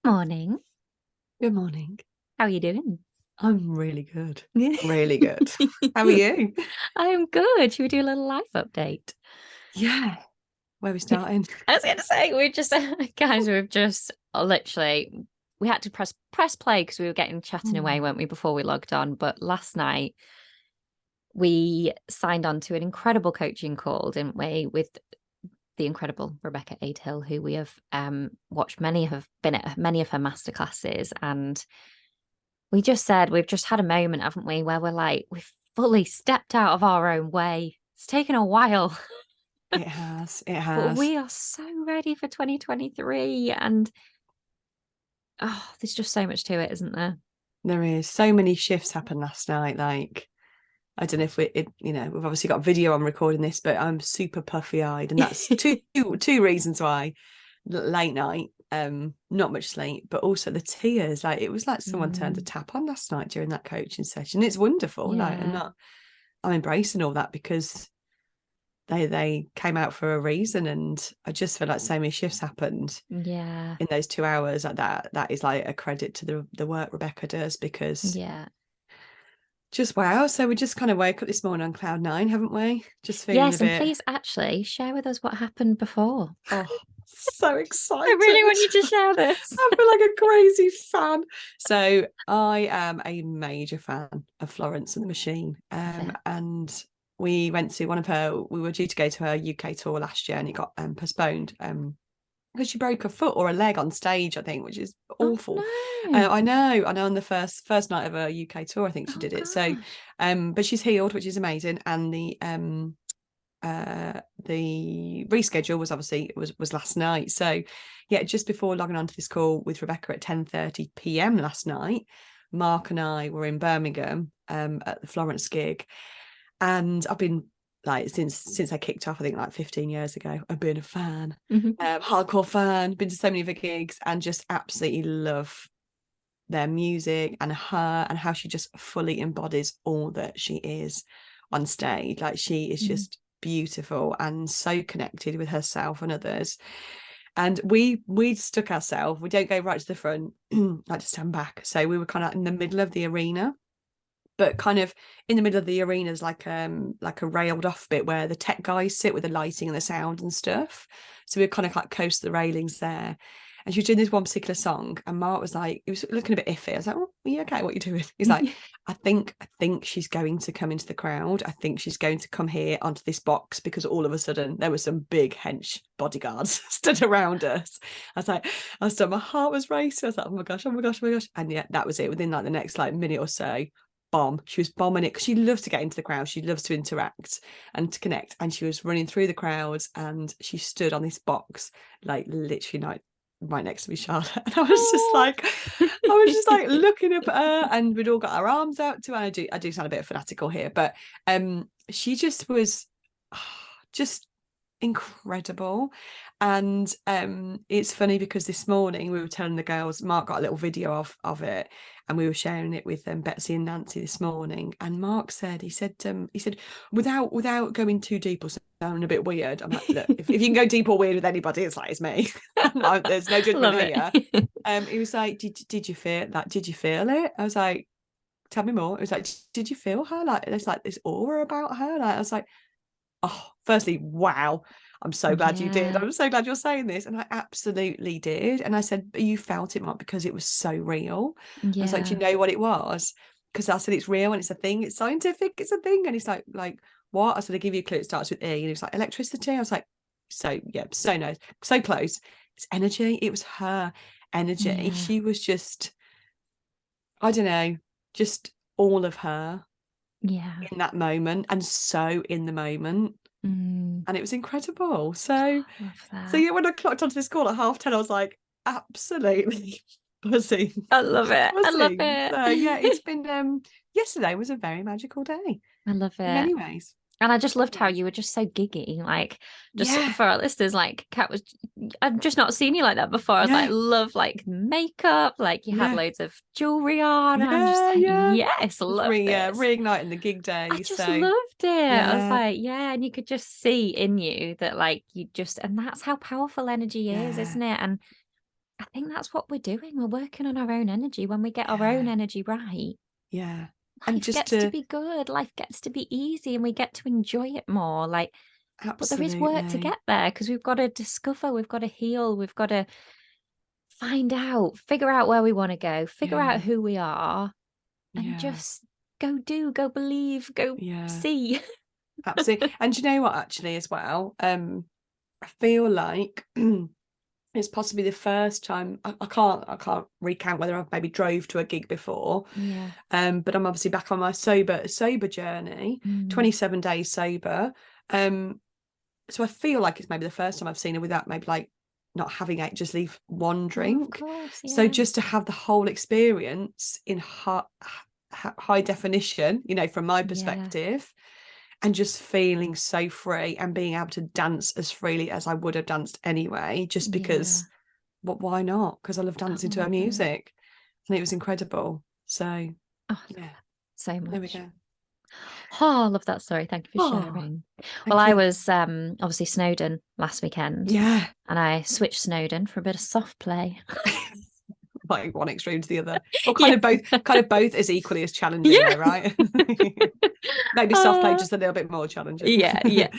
Morning. Good morning. How are you doing? I'm really good. Yeah. Really good. How are you? I am good. Should we do a little life update? Yeah. Where are we starting? I was going to say, we just, guys, we've just literally, we had to press play because we were getting chatting away, Hmm. weren't we, before we logged on. But last night, we signed on to an incredible coaching call, didn't we, with the incredible Rebecca Aidhill, who we have watched have been at many of her masterclasses. And we just said we've just had a moment, haven't we, where we're like, we've fully stepped out of our own way. It's taken a while, It has. It but has. we are so ready for 2023. And oh, there's just so much to it, isn't there? There is so many shifts happened last night. Like, I don't know if we've obviously got video on recording this, but I'm super puffy eyed. And that's two reasons why. Late night, not much sleep, but also the tears. Like, it was like someone turned a Mm, tap on last night during that coaching session. It's wonderful. Like, yeah. I'm embracing all that because they came out for a reason, and I just feel like so many shifts happened Yeah. in those 2 hours. Like that is like a credit to the work Rebecca does, because Yeah. just wow. So we just kind of woke up this morning on cloud nine, haven't we? Just feeling a Yes. And bit, please actually share with us what happened before. oh, so I really excited. want you to share this. I feel like a crazy fan. So I am a major fan of Florence and the Machine. Love it. And we went to we were due to go to her UK tour last year, and it got postponed because she broke a foot or a leg on stage, I think, which is Oh awful. no. I know, on the first night of her UK tour, I think she Oh did it. So, gosh. but she's healed, which is amazing. And the reschedule was obviously was last night. So yeah, just before logging on to this call with Rebecca at 10:30 p.m. last night, Mark and I were in Birmingham at the Florence gig, and I've been like since I kicked off, I think like 15 years ago, I've been a fan, Mhm. hardcore fan, been to so many of her gigs, and just absolutely love their music and her, and how she just fully embodies all that she is on stage. Like, she is Mhm. just beautiful and so connected with herself and others. And we stuck ourselves, we don't go right to the front, like to stand back, so we were kind of in the middle of the arena, but kind of in the middle of the arena is like a railed off bit where the tech guys sit with the lighting and the sound and stuff. So we were kind of like close to the railings there. And she was doing this one particular song, and Mark was like, he was looking a bit iffy. I was like, "Oh, are you okay? What are you doing?" He's like, I think she's going to come into the crowd. I think she's going to come here onto this box, because all of a sudden there were some big hench bodyguards stood around us. My heart was racing. I was like, oh my gosh, oh my gosh, oh my gosh. And yeah, that was it. Within like the next like minute or so, bomb. She was bombing it because she loves to get into the crowd. She loves to interact and to connect. And she was running through the crowds, and she stood on this box, like literally like right next to me, Charlotte. And Oh. I was just like looking up at her, and we'd all got our arms out to her. I do sound a bit fanatical here, but she just was just incredible. And it's funny because this morning we were telling the girls, Mark got a little video of it, and we were sharing it with Betsy and Nancy this morning. And Mark said, he said without going too deep or sounding a bit weird, I'm like, look, if you can go deep or weird with anybody, it's like, it's me. No, there's no judgment Love here. it. He was like, did you feel that? Did you feel it? I was like, tell me more. It was like, did you feel her? Like, there's like this aura about her. Like, I was like, oh, firstly, wow, I'm so glad you did. Yeah. I'm so glad you're saying this. And I absolutely did. And I said, but you felt it, Mark, because it was so real. I was like, do Yeah. you know what it was? Because I said, it's real and it's a thing. It's scientific. It's a thing. And he's like, what? I said, I give you a clue. It starts with E. And he was like, electricity. I was like, so yeah, so no, so close. It's energy. It was her energy. Yeah. She was just, I don't know, just all of her Yeah. in that moment, and so in the moment. Mm. And it was incredible. So Love that. yeah, when I clocked onto this call at 10:30, I was like, absolutely buzzing. I love it. I love Buzzing. So yeah, it's it. been yesterday was a very magical day I love in it. many ways. And I just Many loved how ways. you were just so giggy. Like, just Yeah, for our listeners, like, Kat was, I've just not seen you like that before. I was like, yeah, love, like, makeup, like, you had yeah, loads of jewelry on. And I'm just yeah, like, yeah. yes, Just love this. reigniting the gig I day. just So loved it. I was yeah, like, yeah. And you could just see in you that, like, and that's how powerful energy is, yeah, isn't it? And I think that's what we're doing. We're working on our own energy. When we get our own Yeah. energy right, Yeah. And life just gets to to be good. Life gets to be easy and we get to enjoy it more. Like, but there is work to absolutely. get there because we've got to discover, we've got to heal, we've got to find out, figure out where we want to go, figure out Yeah. who we are, and Yeah. just go do, go believe, go Yeah. see. Absolutely. And you know what, actually, as well, I feel like it's possibly the first time I can't recount whether I've maybe drove to a gig before. Yeah. But I'm obviously back on my sober journey, Mm. 27 days sober. So I feel like it's maybe the first time I've seen her without maybe like not having it, just leave one Oh, of drink. course. So Yeah. just to have the whole experience in high definition, from my Yeah. perspective, and just feeling so free and being able to dance as freely as I would have danced anyway, just Yeah. because, why not? Because I love Oh, dancing I to her love it. music, and it was incredible. So Oh, I love yeah, it so there we much. go. Oh, I love that story. Thank you for Oh, sharing. Well, thank I you. was obviously Snowdon last weekend Yeah. and I switched Snowdon for a bit of soft play. Like one extreme to the other, or kind Yeah. of both, as equally as challenging Yeah. though, right? Maybe soft play Uh, just a little bit more challenging. yeah, yeah.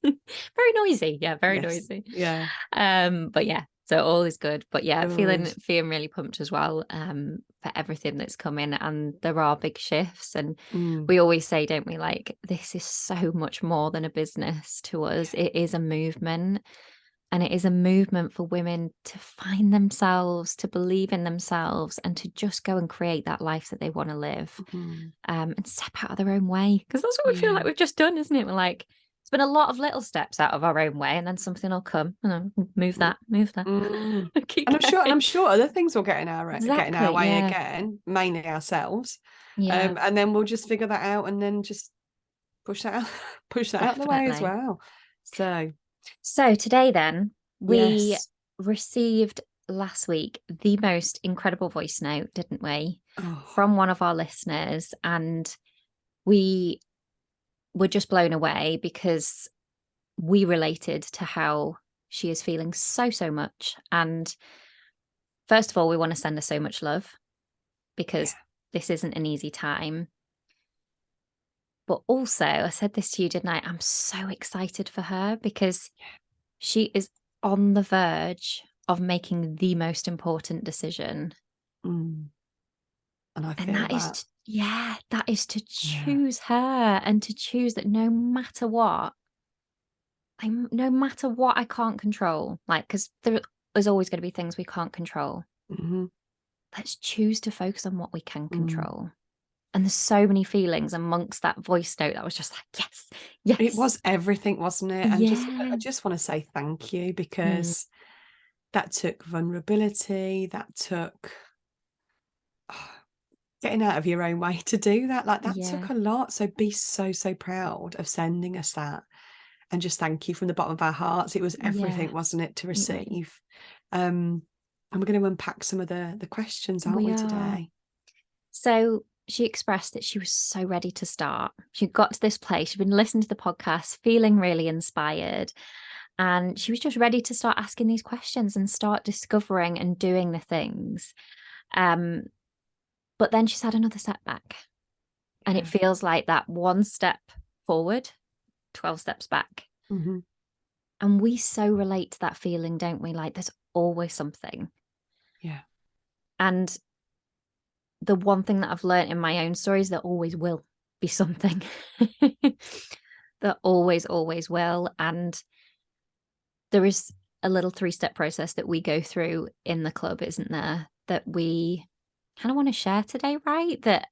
Very noisy. Yeah, very Yes. noisy. Yeah. But yeah, so all is good. But yeah, feeling Good. feeling really pumped as well, for everything that's coming. And there are big shifts. And Mm. we always say, don't we, like this is so much more than a business to us. Yeah. It is a movement. And it is a movement for women to find themselves, to believe in themselves, and to just go and create that life that they want to live, Mm. and step out of their own way. Because that's what we feel like Yeah. we've just done, isn't it? We're like, it's been a lot of little steps out of our own way, and then something will come. And then move Mm. that, move that, Mm. keep And going. I'm sure other things will get in our Exactly. way Yeah. again, mainly ourselves. Yeah. And then we'll just figure that out, and then just push that out, push that out of the way as Definitely. well. So So today, then, we yes. received last week the most incredible voice note, didn't we? Oh From one of our listeners. And we were just blown away because we related to how she is feeling so, so much. And first of all, we want to send her so much love yeah. because this isn't an easy time. But also, I said this to you, didn't I? I'm so excited for her because she is on the verge of making the most important decision. Mm. And I And feel that is, that. yeah, that is to Yeah. choose her and to choose that no matter what, no matter what I can't control, like, because there's always going to be things we can't control. Hmm. Let's choose to focus on what we can Mm. control. And there's so many feelings amongst that voice note that was just like, yes, It yes, was everything, wasn't it? And I yeah, just want to say thank you, mm, because that took vulnerability, that took getting out of your own way to do that. Like, that yeah, took a lot. So be so, so proud of sending us that. And just thank you from the bottom of our hearts. It was yeah, everything, wasn't it, to it was. receive? And we're going to unpack some of the questions, aren't We we, are. today? So she expressed that she was so ready to start. She got to this place, she'd been listening to the podcast, feeling really inspired. And she was just ready to start asking these questions and start discovering and doing the things. Um, but then she's had another setback. And it Yeah. feels like that one step forward, 12 steps back. Hmm. And we so relate to that feeling, don't we? Like there's always something. Yeah. And the one thing that I've learned in my own story is there always will be something. There always, always will. And there is a little 3-step process that we go through in the club, isn't there? That we kind of want to share today, right? That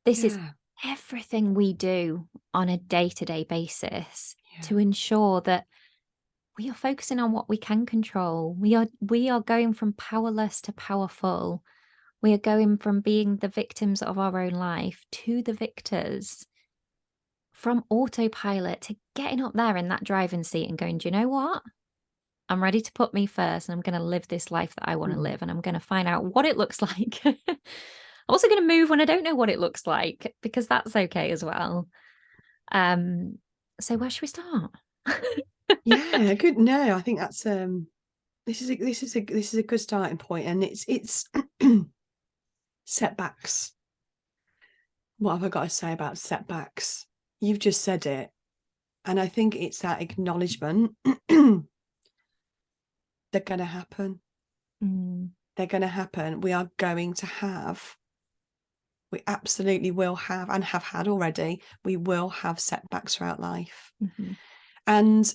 this is Yeah. everything we do on a day-to-day basis Yeah. to ensure that we are focusing on what we can control. We are going from powerless to powerful. We are going from being the victims of our own life to the victors, from autopilot to getting up there in that driving seat and going, do you know what? I'm ready to put me first and I'm going to live this life that I want to Mm. live and I'm going to find out what it looks like. I'm also going to move when I don't know what it looks like because that's okay as well. So where should we start? Yeah, good. No, I think this is a good starting point, and it's setbacks. What have I got to say about setbacks? You've just said it. And I think it's that acknowledgement. They're going to happen. They're going to happen. We absolutely will have, and have had already, we will have setbacks throughout life. And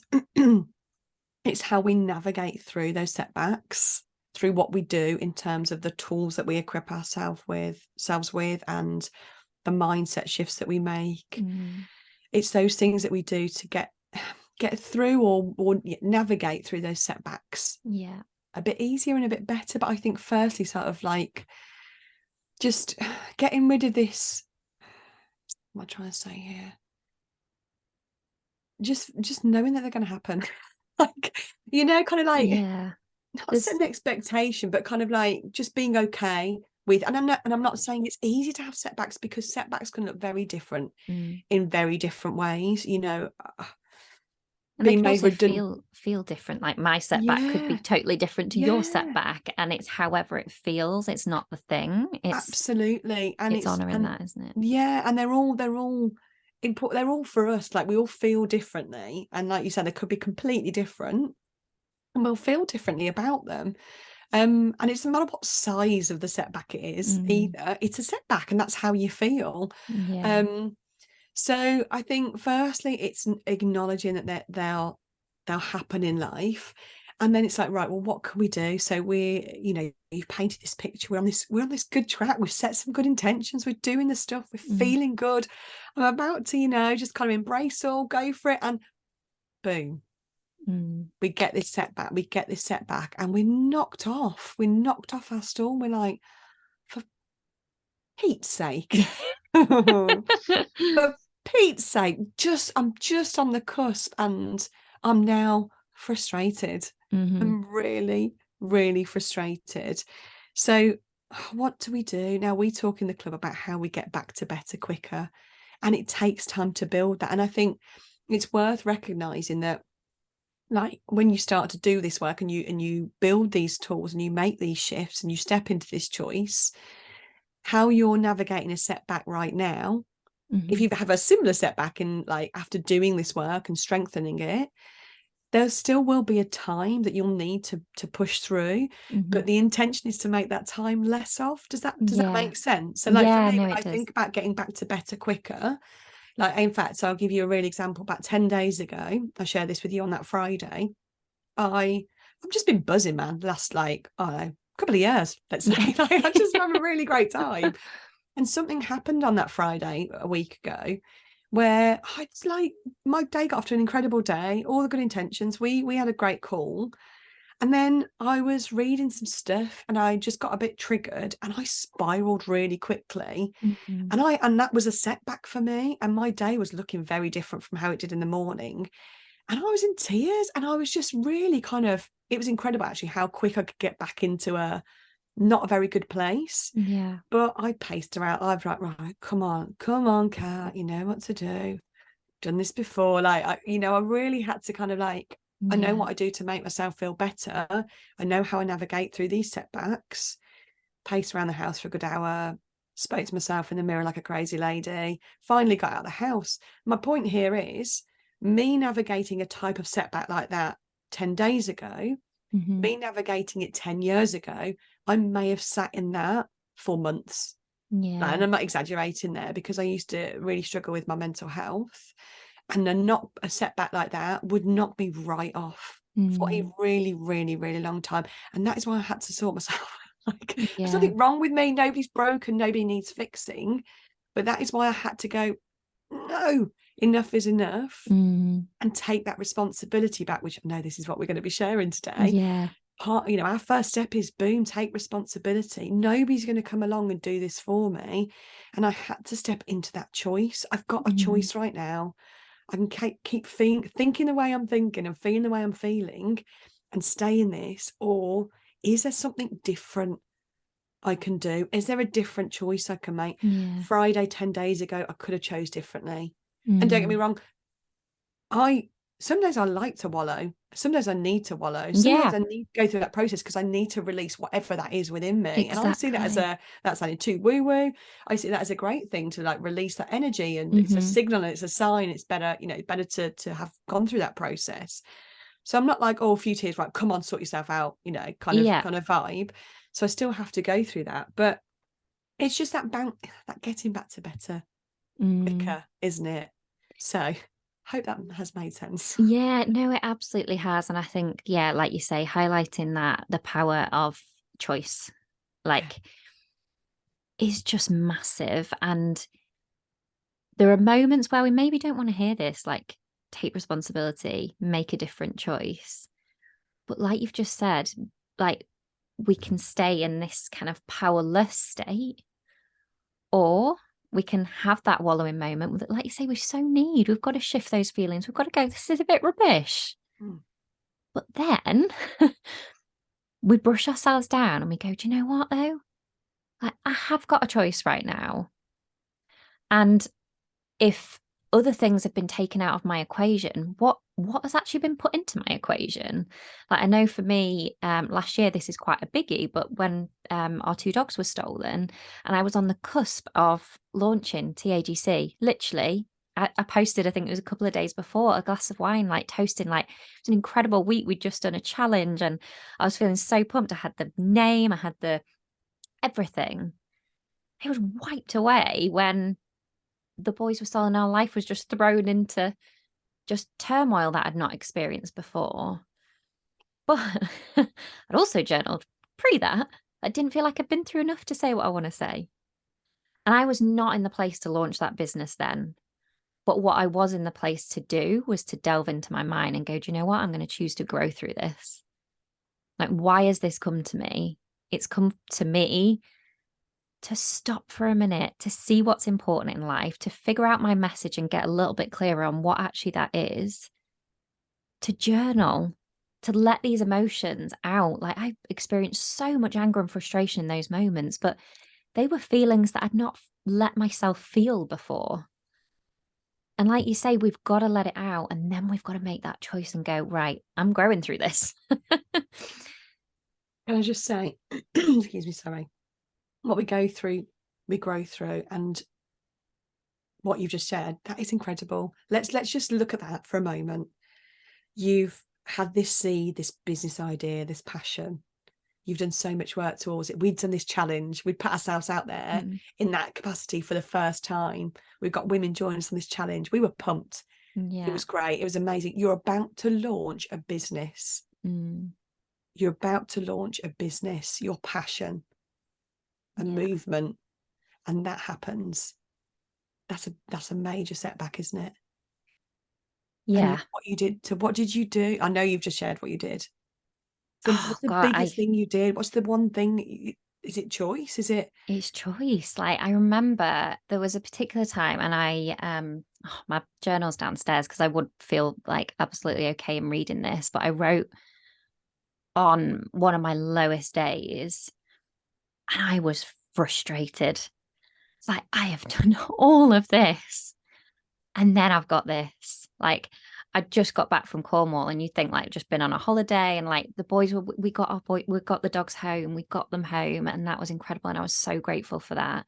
it's how we navigate through those setbacks, through what we do in terms of the tools that we equip ourselves with, and the mindset shifts that we make. It's those things that we do to get through or navigate through those setbacks a bit easier and a bit better. But I think firstly, sort of like just getting rid of this, what am I trying to say here, just knowing that they're going to happen. Like, you know, kind of like, not setting an expectation, but kind of like just being okay with, and I'm not saying it's easy to have setbacks, because setbacks can look very different in very different ways, you know. And they can also feel different. Like my setback could be totally different to your setback, and it's however it feels. It's not the thing. It's absolutely, and it's honoring that, isn't it? Yeah, and they're all important. They're all for us. Like, we all feel differently, and like you said, they could be completely different, and we'll feel differently about them. And it's no matter what size of the setback it is, either. It's a setback, and that's how you feel. So I think firstly, it's acknowledging that they'll happen in life. And then it's like, right, well, what can we do? So you've painted this picture. We're on this good track. We've set some good intentions. We're doing the stuff. We're feeling good. I'm about to, just kind of embrace all, go for it. And boom, we get this setback, and we're knocked off. We're knocked off our stall. We're like, for Pete's sake. For Pete's sake, I'm just on the cusp, and I'm now frustrated. I'm really, really frustrated. So what do we do now? We talk in the club about how we get back to better quicker, and it takes time to build that. And I think it's worth recognizing that, like, when you start to do this work, and you build these tools, and you make these shifts, and you step into this choice, how you're navigating a setback right now, if you have a similar setback in, like, after doing this work and strengthening it, there still will be a time that you'll need to push through, but the intention is to make that time less of. Does that make sense? So, like, for me, when I think about getting back to better quicker, like, in fact, so I'll give you a real example. About 10 days ago, I shared this with you on that Friday, I've just been buzzing, man, last, like, I don't know, couple of years, let's say. Like, I just have a really great time. And something happened on that Friday a week ago where it's like, my day got off to an incredible day, all the good intentions. We had a great call. And then I was reading some stuff, and I just got a bit triggered, and I spiraled really quickly. And that was a setback for me. And my day was looking very different from how it did in the morning. And I was in tears, and I was just really it was incredible, actually, how quick I could get back into a not a very good place. But I paced her out. I've like, right, come on, Kat, you know what to do. Done this before. Like, I really had to kind of like, I know what I do to make myself feel better. I know how I navigate through these setbacks. Paced around the house for a good hour, spoke to myself in the mirror like a crazy lady, finally got out of the house. My point here is, me navigating a type of setback like that 10 days ago, me navigating it 10 years ago, I may have sat in that for months. And I'm not exaggerating there, because I used to really struggle with my mental health, and a setback like that would knock me right off for a really, really, really long time. And that is why I had to sort myself. Like, there's nothing wrong with me. Nobody's broken. Nobody needs fixing. But that is why I had to go, no, enough is enough, and take that responsibility back, which I know this is what we're going to be sharing today. Our first step is, boom, take responsibility. Nobody's going to come along and do this for me. And I had to step into that choice. I've got a choice right now. I can keep thinking the way I'm thinking and feeling the way I'm feeling and stay in this, or is there something different I can do? Is there a different choice I can make? Friday 10 days ago, I could have chose differently. And don't get me wrong, some days I like to wallow sometimes I need to wallow. Sometimes Yeah, I need to go through that process because I need to release whatever that is within me. And I don't see that as exactly. that sounded too woo-woo. I see that as a great thing to like release that energy, and it's a Mm-hmm. signal and it's a sign. It's better, better to have gone through that process. So I'm not like, oh, a few tears, right, come on, sort yourself out, Yeah. kind of vibe. So I still have to go through that. But it's just that getting back to better Mm. quicker, isn't it? So hope that has made sense. Yeah, no, it absolutely has. And I think, yeah, like you say, highlighting that the power of choice, Yeah. like, is just massive. And there are moments where we maybe don't want to hear this, like, take responsibility, make a different choice. But like you've just said, like, we can stay in this kind of powerless state, or we can have that wallowing moment that, like you say, we so need. We've got to shift those feelings. We've got to go, this is a bit rubbish. Mm. But then we brush ourselves down and we go, do you know what though? Like, I have got a choice right now. And if other things have been taken out of my equation, what has actually been put into my equation? Like, I know for me, last year this is quite a biggie, but when our two dogs were stolen and I was on the cusp of launching TAGC, literally, I posted, I think it was a couple of days before, a glass of wine, like toasting, like it's an incredible week. We'd just done a challenge and I was feeling so pumped. I had the name, I had the everything. It was wiped away when the boys were stolen. Our life was just thrown into just turmoil that I'd not experienced before. But I'd also journaled pre that. I didn't feel like I'd been through enough to say what I want to say. And I was not in the place to launch that business then. But what I was in the place to do was to delve into my mind and go, do you know what? I'm going to choose to grow through this. Like, why has this come to me? It's come to me to stop for a minute, to see what's important in life, to figure out my message and get a little bit clearer on what actually that is, to journal, to let these emotions out. Like, I experienced so much anger and frustration in those moments, but they were feelings that I'd not let myself feel before. And like you say, we've got to let it out and then we've got to make that choice and go, right, I'm growing through this. Can I just say, excuse me, sorry, what we go through, we grow through, and what you've just shared, that is incredible. Let's just look at that for a moment. You've had this seed, this business idea, this passion. You've done so much work towards it. We've done this challenge. We'd put ourselves out there Mm, in that capacity for the first time. We've got women joining us on this challenge. We were pumped. It yeah. was great. It was amazing. You're about to launch a business. Mm, You're about to launch a business, your passion, a yeah. movement, and that happens. That's a major setback, isn't it? And Yeah. what you did to what did you do? I know you've just shared what you did. So Oh what's the God, biggest thing you did? What's the one thing? Is it choice? Is it? it's choice. Like, I remember there was a particular time and my journal's downstairs because I would feel like absolutely okay in reading this, but I wrote on one of my lowest days and I was frustrated. It's like, I have done all of this and then I've got this. Like, I just got back from Cornwall and you think like just been on a holiday and like the boys were, we got the dogs home, we got them home and that was incredible. And I was so grateful for that.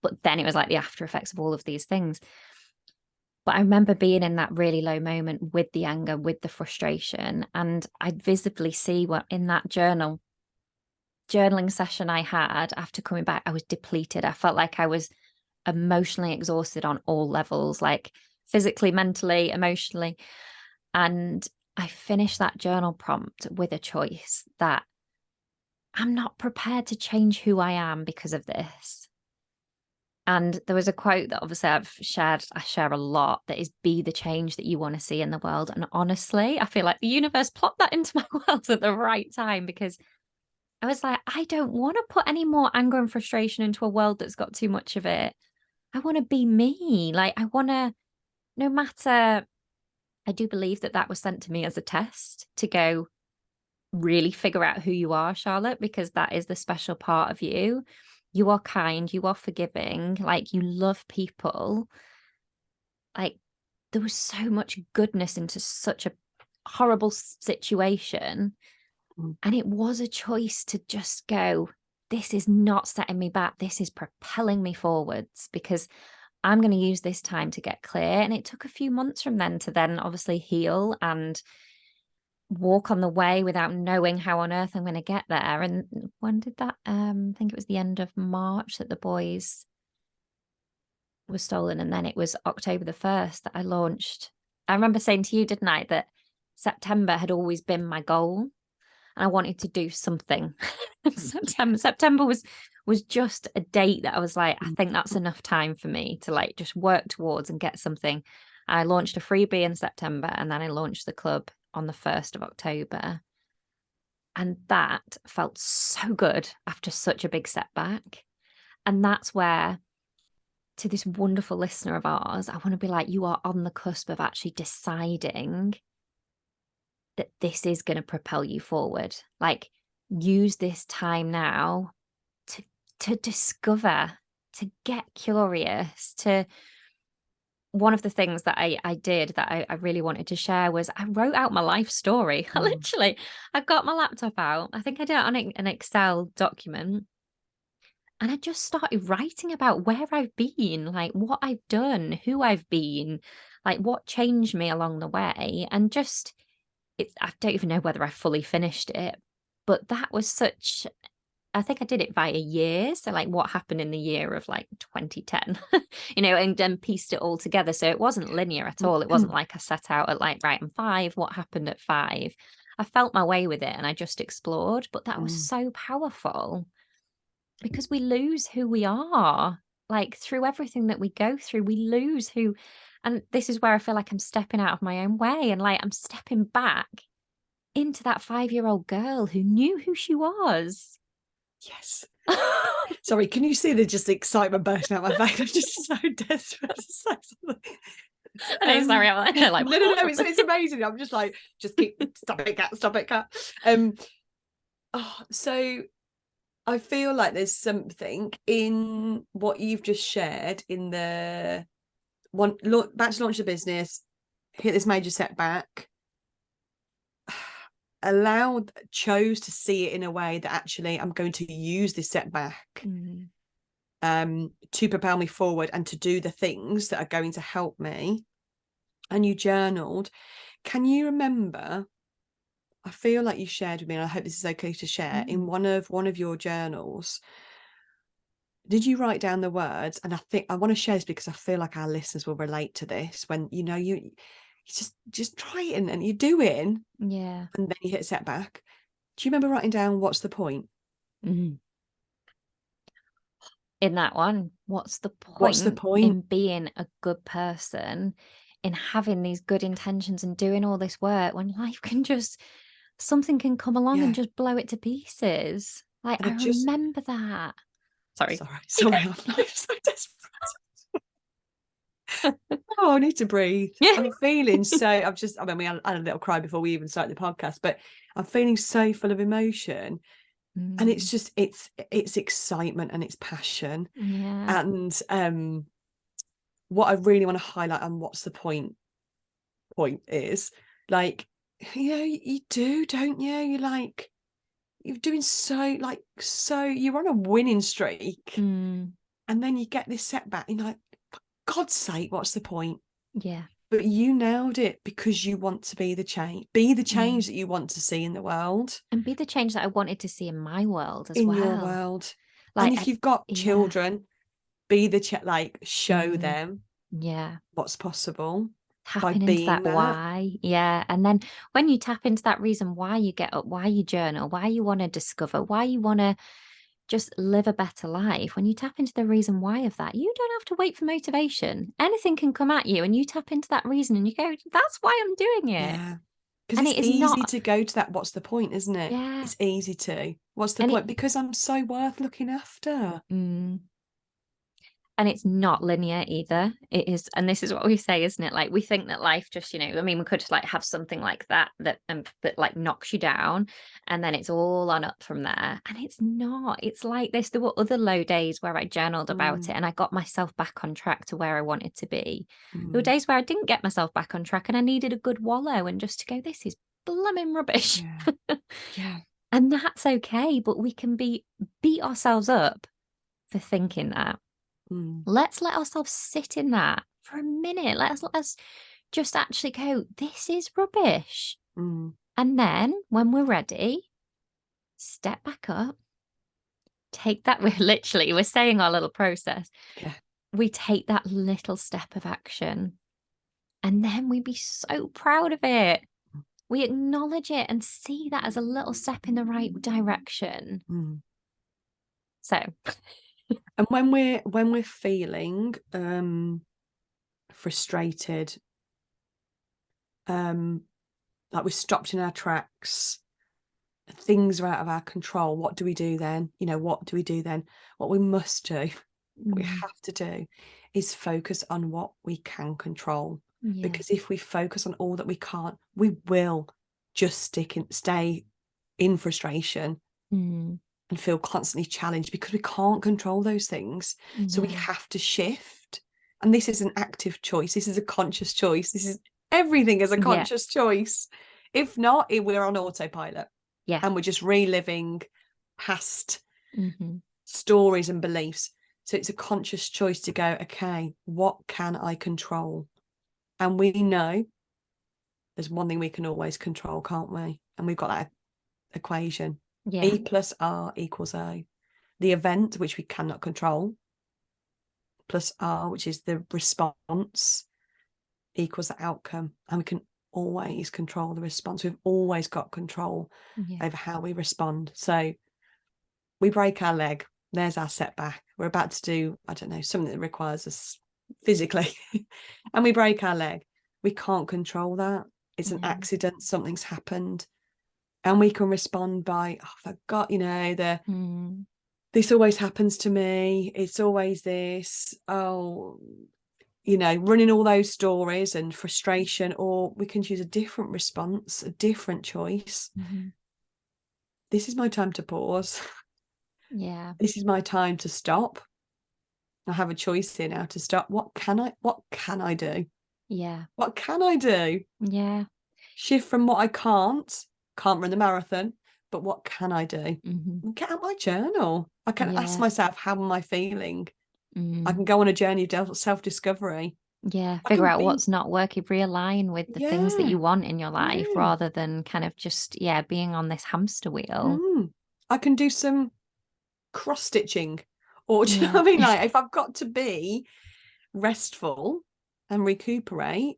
But then it was like the after effects of all of these things. But I remember being in that really low moment with the anger, with the frustration. And I'd visibly see what in that journaling session I had after coming back, I was depleted. I felt like I was emotionally exhausted on all levels, like physically, mentally, emotionally. And I finished that journal prompt with a choice that I'm not prepared to change who I am because of this. And there was a quote that obviously I share a lot, that is, be the change that you want to see in the world. And honestly, I feel like the universe plopped that into my world at the right time because I was like, I don't want to put any more anger and frustration into a world that's got too much of it. I want to be me. Like, I want to, no matter, I do believe that that was sent to me as a test to go really figure out who you are, Charlotte, because that is the special part of you. You are kind, you are forgiving, like you love people. Like, there was so much goodness into such a horrible situation. Mm. And it was a choice to just go, this is not setting me back. This is propelling me forwards, because I'm going to use this time to get clear. And it took a few months from then to then obviously heal and walk on the way without knowing how on earth I'm going to get there. And when did that? I think it was the end of March that the boys were stolen. And then it was October the 1st that I launched. I remember saying to you, didn't I, that September had always been my goal. And I wanted to do something. September was just a date that I was like, I think that's enough time for me to like just work towards and get something. I launched a freebie in September, and then I launched the club on the 1st of October. And that felt so good after such a big setback. And that's where, to this wonderful listener of ours, I want to be like, you are on the cusp of actually deciding that this is going to propel you forward. Like, use this time now to discover, to get curious. To one of the things that I did that I really wanted to share was I wrote out my life story. I got my laptop out. I think I did it on an Excel document. And I just started writing about where I've been, like what I've done, who I've been, like what changed me along the way. And just, I don't even know whether I fully finished it, but that was such, I think I did it by a year. So like what happened in the year of like 2010, and then pieced it all together. So it wasn't linear at all. It wasn't like I set out at like, right, I'm 5, what happened at 5? I felt my way with it and I just explored, but that was so powerful, because we lose who we are. Like through everything that we go through, we lose who, and this is where I feel like I'm stepping out of my own way, and like I'm stepping back into that 5-year-old girl who knew who she was. Yes. Sorry, can you see the just excitement bursting out my face? I'm just so desperate to say something. Sorry, I'm like, no, it's amazing. I'm just like, just keep, stop it, cat. So I feel like there's something in what you've just shared in the one, back to launch the business, hit this major setback, chose to see it in a way that actually I'm going to use this setback to propel me forward and to do the things that are going to help me. And you journaled. Can you remember, I feel like you shared with me, and I hope this is okay to share, in one of your journals, did you write down the words? And I think I want to share this because I feel like our listeners will relate to this. When you just try it and you do it, and then you hit a setback. Do you remember writing down, what's the point? In that one, what's the point in being a good person, in having these good intentions and doing all this work, when life can just, something can come along and just blow it to pieces? Like, I remember that. Sorry, I'm like so desperate. Oh, I need to breathe. I'm feeling so, we had a little cry before we even started the podcast, but I'm feeling so full of emotion. And it's just, it's excitement and it's passion. And what I really want to highlight on what's the point is, like, you do, don't you? You're like, you're doing so you're on a winning streak, and then you get this setback, you're like, for God's sake, what's the point? But you nailed it, because you want to be the change that you want to see in the world, and be the change that I wanted to see in my world as in well. your world. Like, and if you've got children, be the show them what's possible. Tapping into that why. And then when you tap into that reason why you get up, why you journal, why you want to discover, why you want to just live a better life, when you tap into the reason why of that, you don't have to wait for motivation. Anything can come at you, and you tap into that reason and you go, that's why I'm doing it. Because it's easy to go to that what's the point, isn't it? It's easy to, what's the point? Because I'm so worth looking after. And it's not linear either. It is, and this is what we say, isn't it? Like we think that life just, I mean, we could like have something like that that like knocks you down, and then it's all on up from there. And it's not. It's like this. There were other low days where I journaled about it, and I got myself back on track to where I wanted to be. There were days where I didn't get myself back on track, and I needed a good wallow, and just to go, this is blooming rubbish. Yeah. And that's okay, but we can beat ourselves up for thinking that. Let's let ourselves sit in that for a minute. Let's just actually go, this is rubbish. And then when we're ready, step back up, take that. We're saying our little process. Yeah. We take that little step of action, and then we be so proud of it. We acknowledge it and see that as a little step in the right direction. So and when we're feeling frustrated, like we're stopped in our tracks, things are out of our control, what do we do then? What do we do then? What we must do, what we have to do, is focus on what we can control. Because if we focus on all that we can't, we will just stay in frustration and feel constantly challenged, because we can't control those things. So we have to shift. And this is an active choice. This is a conscious choice. Everything is a conscious choice. If not, we're on autopilot. Yeah. And we're just reliving past stories and beliefs. So it's a conscious choice to go, okay, what can I control? And we know there's one thing we can always control, can't we? And we've got that equation. E plus R equals O. The event, which we cannot control, plus R, which is the response, equals the outcome. And we can always control the response. We've always got control over how we respond. So we break our leg. There's our setback. We're about to do, I don't know, something that requires us physically. And we break our leg. We can't control that. It's an accident. Something's happened. And we can respond by, oh, I forgot, this always happens to me. It's always this. Oh, running all those stories and frustration. Or we can choose a different response, a different choice. This is my time to pause. This is my time to stop. I have a choice here now to stop. What can I do? What can I do? Shift from what I can't run the marathon, but what can I do? Get out my journal. I can ask myself, how am I feeling? I can go on a journey of self-discovery. Figure out what's not working, realign with the things that you want in your life, rather than kind of just being on this hamster wheel. I can do some cross-stitching, or do you know what I mean? Like, if I've got to be restful and recuperate,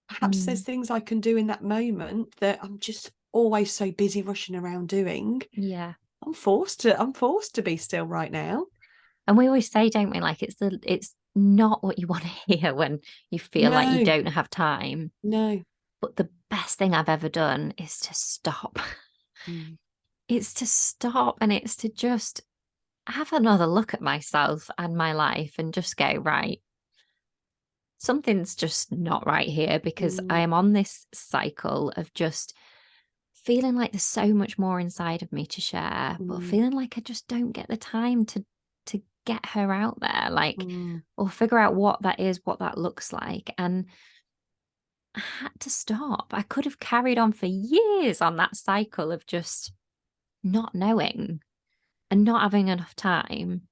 perhaps there's things I can do in that moment that I'm just always so busy rushing around doing. I'm forced to be still right now. And we always say, don't we, like it's not what you want to hear when you feel like you don't have time. But the best thing I've ever done is to stop. It's to stop, and it's to just have another look at myself and my life and just go, right, something's just not right here, because I am on this cycle of just feeling like there's so much more inside of me to share, but feeling like I just don't get the time to get her out there, like, or figure out what that is, what that looks like. And I had to stop. I could have carried on for years on that cycle of just not knowing and not having enough time.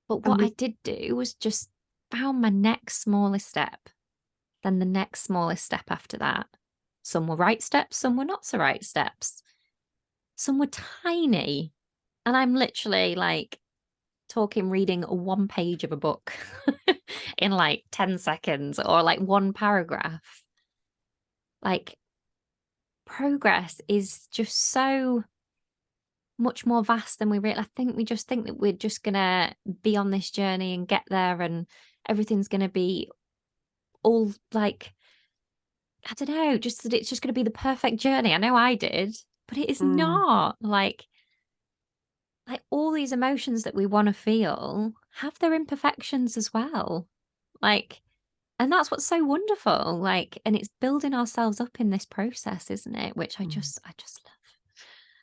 But what I did do was just found my next smallest step, then the next smallest step after that. Some were right steps, some were not so right steps. Some were tiny. And I'm literally like reading one page of a book in like 10 seconds, or like one paragraph. Like, progress is just so much more vast than we really. I think we just think that we're just gonna be on this journey and get there, and everything's gonna be all like, I don't know, just that it's just gonna be the perfect journey. I know I did, but it is not. Like all these emotions that we want to feel, have their imperfections as well. Like, and that's what's so wonderful. Like, and it's building ourselves up in this process, isn't it? Which I just love.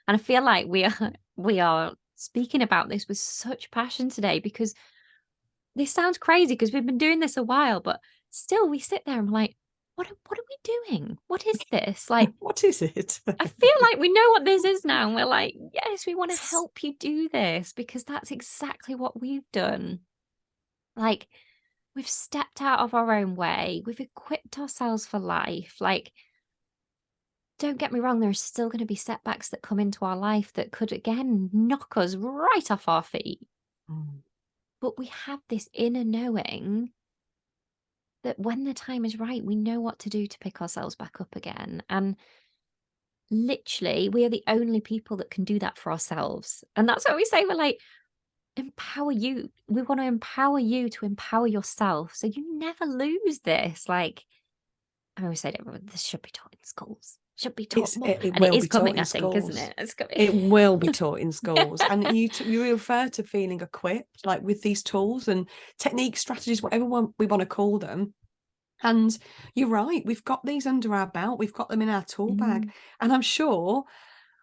And I feel like we are speaking about this with such passion today, because this sounds crazy because we've been doing this a while, but still we sit there and we're like, what are we doing? What is this? Like, What is it? I feel like we know what this is now. And we're like, yes, we want to help you do this, because that's exactly what we've done. Like, we've stepped out of our own way. We've equipped ourselves for life. Like, don't get me wrong, there are still going to be setbacks that come into our life that could, again, knock us right off our feet. Mm. But we have this inner knowing that when the time is right, we know what to do to pick ourselves back up again. And literally, we are the only people that can do that for ourselves. And that's what we say. We're like, empower you. We want to empower you to empower yourself, so you never lose this. Like, I always say that this should be taught in schools. Should be taught more. It And it will is be taught coming, in I think, isn't schools. it? It's coming. It will be taught in schools. And you refer to feeling equipped, like with these tools and techniques, strategies, whatever we want to call them. And you're right, we've got these under our belt, we've got them in our tool bag. And I'm sure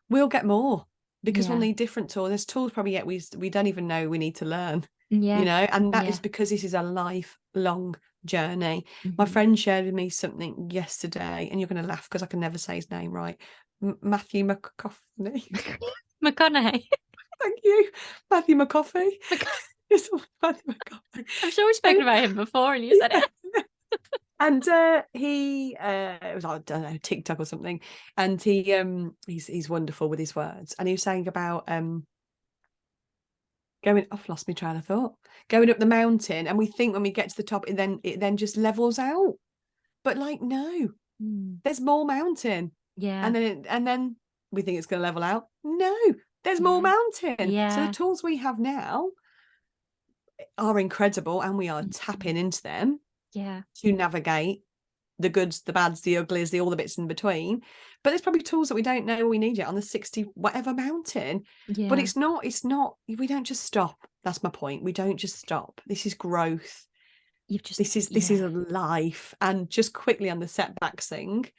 we'll get more, because we'll need different tools. There's tools probably yet we don't even know we need to learn. Yeah. You know, and that is because this is a lifelong journey. My friend shared with me something yesterday, and you're going to laugh because I can never say his name right. Matthew McCoffney. McConaughey. Thank you, Matthew McCoffey. Matthew McCoffey. I'm sure we've spoken about him before, and you said it. And he it was, I don't know, TikTok or something, and he's wonderful with his words, and he was saying about I've lost my train of thought. Going up the mountain, and we think when we get to the top, it then just levels out. But like, no, there's more mountain. Yeah. And then we think it's going to level out. No, there's more mountain. Yeah. So the tools we have now are incredible, and we are tapping into them. Yeah. To navigate the goods, the bads, the uglies, all the bits in between. But there's probably tools that we don't know we need yet on the 60 whatever mountain. Yeah. But it's not, we don't just stop. That's my point. We don't just stop. This is growth. This is a life. And just quickly on the setbacks thing,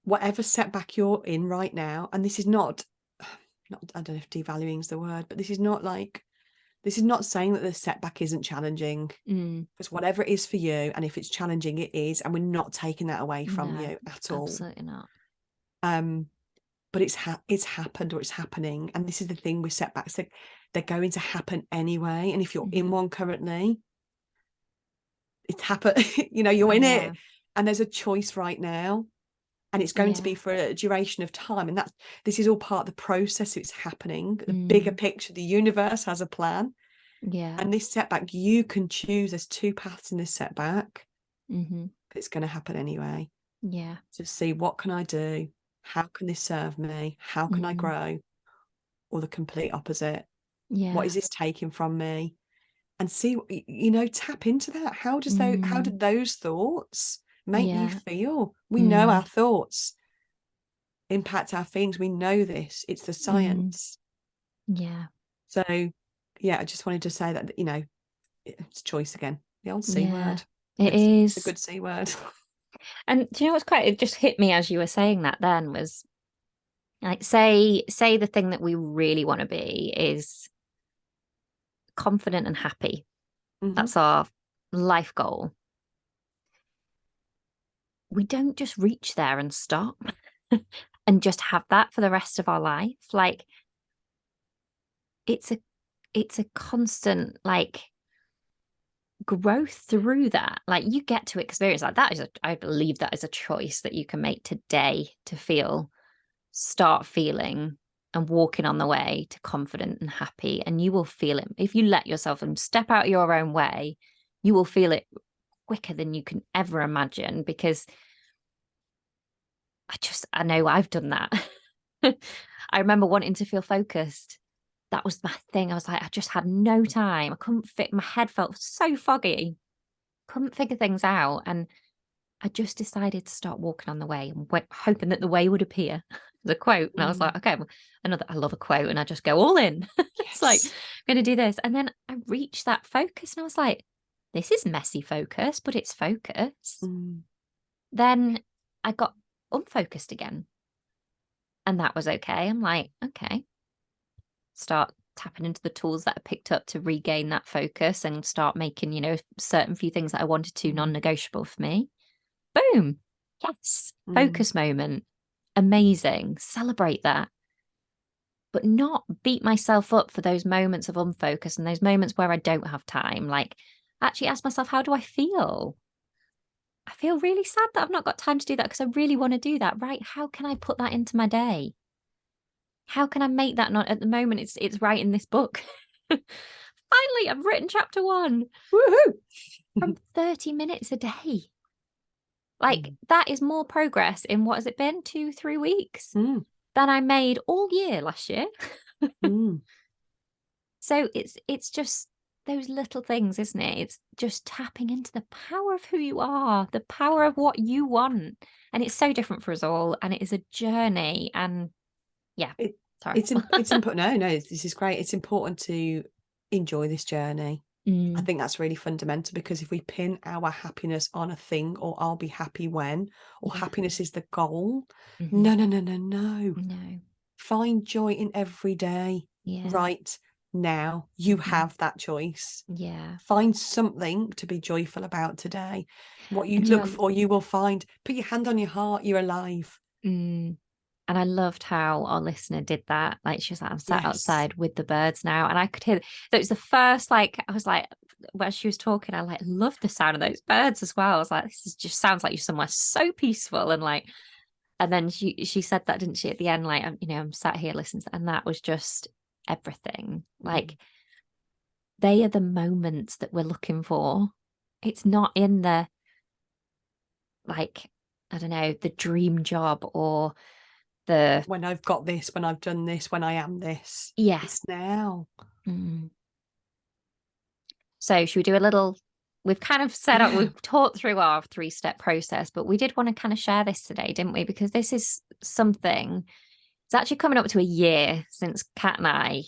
whatever setback you're in right now, and this is not I don't know if devaluing is the word, but this is not saying that the setback isn't challenging, because whatever it is for you, and if it's challenging, it is, and we're not taking that away from you at all. Absolutely not. But it's happened, or it's happening, and this is the thing with setbacks, they're going to happen anyway. And if you're in one currently, it's happened. You know, you're in it, and there's a choice right now, and it's going to be for a duration of time, and this is all part of the process. It's happening. The bigger picture, the universe has a plan. And this setback, you can choose. There's two paths in this setback. It's going to happen anyway. To see, what can I do? How can this serve me? How can I grow? Or the complete opposite. What is this taking from me? And see, you know, tap into that. How did those thoughts make you feel? We know our thoughts impact our feelings. We know this. It's the science. So I just wanted to say that, you know, it's choice again. The old C word. It's a good C word. And do you know it just hit me as you were saying that then, was like, say the thing that we really want to be is confident and happy. That's our life goal. We don't just reach there and stop and just have that for the rest of our life. Like, it's a constant, like, growth through that. Like, you get to experience that. I believe that is a choice that you can make today to start feeling and walking on the way to confident and happy. And you will feel it if you let yourself and step out your own way. You will feel it quicker than you can ever imagine, because I know I've done that. I remember wanting to feel focused. That was my thing. I was like, I just had no time. I couldn't my head felt so foggy. Couldn't figure things out. And I just decided to start walking on the way and hoping that the way would appear. the quote. And I was like, okay, I love a quote, and I just go all in. It's like, Yes. I'm going to do this. And then I reached that focus and I was like, this is messy focus, but it's focus. Then I got unfocused again. And that was okay. I'm like, okay, start tapping into the tools that I picked up to regain that focus and start making, certain few things that I wanted to non-negotiable for me. Boom. Yes. Focus moment. Amazing. Celebrate that. But not beat myself up for those moments of unfocus and those moments where I don't have time. Like, actually ask myself, how do I feel? I feel really sad that I've not got time to do that because I really want to do that. Right. How can I put that into my day? How can I make that not at the moment? It's right in this book. Finally, I've written chapter 1. Woohoo! From 30 minutes a day. Like, that is more progress in, what has it been, 2-3 weeks than I made all year last year. So it's just those little things, isn't it? It's just tapping into the power of who you are, the power of what you want. And it's so different for us all. And it is a journey. And yeah, sorry. It's important. No, this is great. It's important to enjoy this journey. I think that's really fundamental, because if we pin our happiness on a thing, or I'll be happy when, or happiness is the goal. No. Find joy in every day. Right now, you have that choice. Find something to be joyful about today. What you look for, you will find. Put your hand on your heart, you're alive. And I loved how our listener did that. Like, she was like, I'm sat outside with the birds now. And I could hear that. It was the first, like, I was like, when she was talking, I like loved the sound of those birds as well. I was like, just sounds like you're somewhere so peaceful. And like, and then she said that, didn't she, at the end, like, I'm sat here listening to, and that was just everything. Like, they are the moments that we're looking for. It's not in the, like, I don't know, the dream job, or when I've got this, when I've done this, when I am this. Yes. It's now. So should we do a little, we've kind of set up, we've talked through our 3-step process, but we did want to kind of share this today, didn't we? Because this is something, it's actually coming up to a year since Kat and I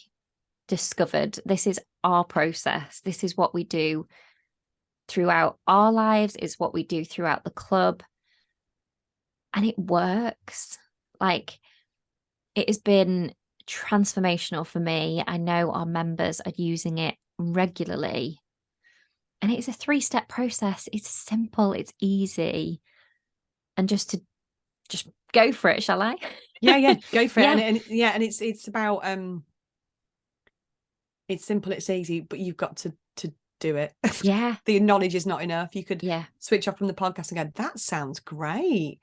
discovered this is our process. This is what we do throughout our lives, is what we do throughout the club. And it works. Like, it has been transformational for me. I know our members are using it regularly. And it's a 3-step process. It's simple, it's easy. And just go for it, shall I? Yeah, go for it. And it's about it's simple, it's easy, but you've got to do it. Yeah. The knowledge is not enough. You could switch off from the podcast and go, that sounds great.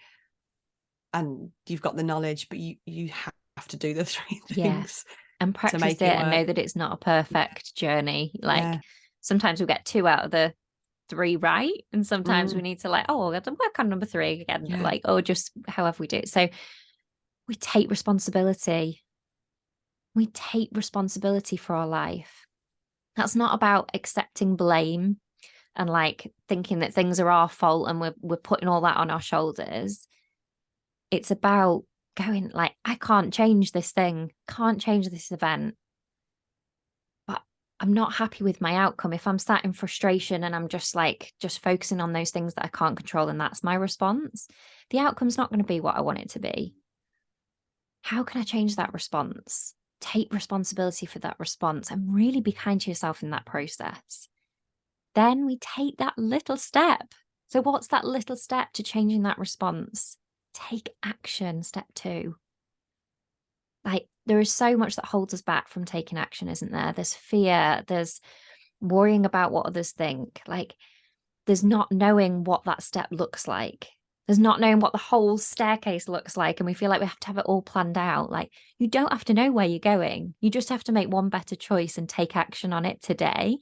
And you've got the knowledge, but you have to do the 3 things. And practice it and know that it's not a perfect journey. Like, sometimes we get 2 out of the 3 right, and sometimes we need to, like, we have to work on number 3 again, like, or just however we do it. So we take responsibility. We take responsibility for our life. That's not about accepting blame and like thinking that things are our fault and we're putting all that on our shoulders. It's about going, like, I can't change this thing, can't change this event, but I'm not happy with my outcome. If I'm sat in frustration and I'm just focusing on those things that I can't control, and that's my response, the outcome's not going to be what I want it to be. How can I change that response? Take responsibility for that response and really be kind to yourself in that process. Then we take that little step. So what's that little step to changing that response? Take action, step 2. Like, there is so much that holds us back from taking action, isn't there? There's fear, there's worrying about what others think. Like, there's not knowing what that step looks like. There's not knowing what the whole staircase looks like. And we feel like we have to have it all planned out. Like, you don't have to know where you're going. You just have to make one better choice and take action on it today.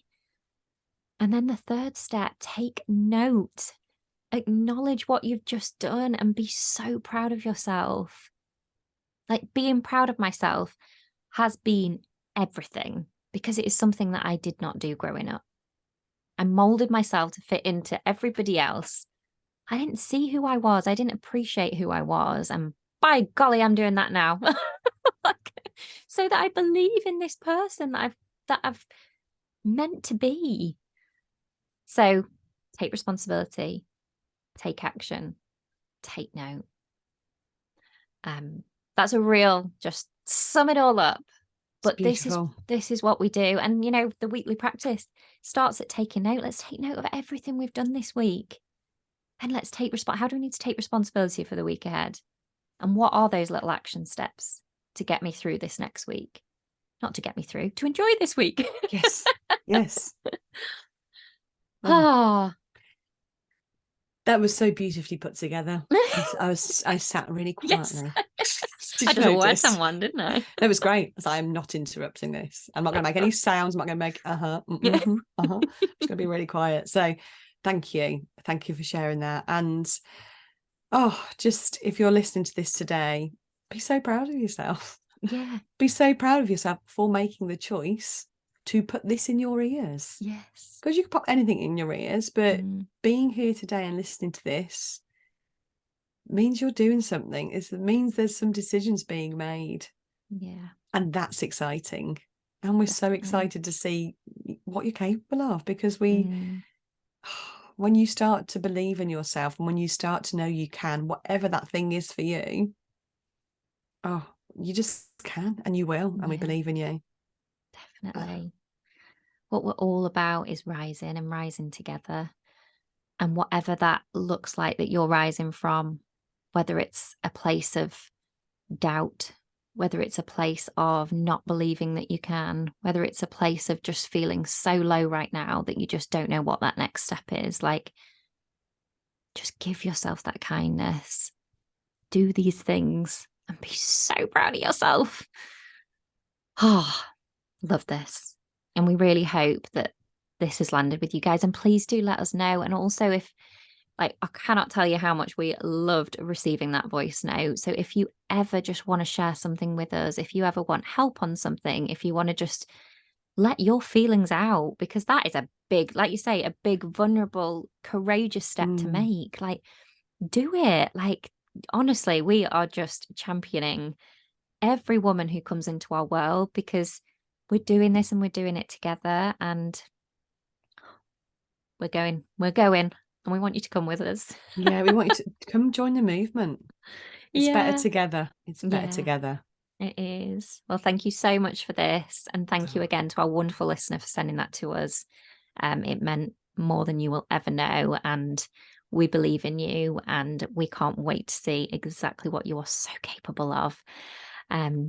And then the 3rd step, take note. Acknowledge what you've just done and be so proud of yourself. Like, being proud of myself has been everything, because it is something that I did not do growing up. I molded myself to fit into everybody else. I didn't see who I was. I didn't appreciate who I was. And by golly, I'm doing that now. Like, so that I believe in this person that I've meant to be. So take responsibility, take action, take note. That's a real, just sum it all up. But beautiful. this is what we do. And you know, the weekly practice starts at taking note. Let's take note of everything we've done this week. And let's take how do we need to take responsibility for the week ahead? And what are those little action steps to get me through this next week? Not to get me through, to enjoy this week. Yes. Yes. Oh, that was so beautifully put together. I sat really quietly. yes. Did I you just word notice? someone, didn't I? That was great. I'm not interrupting this. I'm not going to make any sounds. I'm not going to make It's going to be really quiet. So thank you for sharing that. And just if you're listening to this today, be so proud of yourself. Yeah. Be so proud of yourself for making the choice to put this in your ears. Yes. Because you can pop anything in your ears, but being here today and listening to this means you're doing something. It means there's some decisions being made. Yeah. And that's exciting. And we're so excited to see what you're capable of, because when you start to believe in yourself and when you start to know you can, whatever that thing is for you, you just can, and you will, and we believe in you. Definitely. What we're all about is rising and rising together. And whatever that looks like that you're rising from, whether it's a place of doubt, whether it's a place of not believing that you can, whether it's a place of just feeling so low right now that you just don't know what that next step is, like, just give yourself that kindness. Do these things and be so proud of yourself. Oh, love this. And we really hope that this has landed with you guys. And please do let us know. And also, if I cannot tell you how much we loved receiving that voice note. So if you ever just want to share something with us, if you ever want help on something, if you want to just let your feelings out, because that is a big, like you say, a big, vulnerable, courageous step to make. Like, do it. Like, honestly, we are just championing every woman who comes into our world, because we're doing this and we're doing it together, and we're going, and we want you to come with us. Yeah, we want you to come join the movement. It's better together. It's better Yeah, together. It is. Well, thank you so much for this. And thank you again to our wonderful listener for sending that to us. It meant more than you will ever know. And we believe in you, and we can't wait to see exactly what you are so capable of.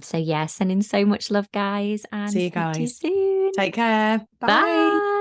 So yeah, sending so much love, guys, and See you speak to you guys. soon. Take care. Bye. Bye.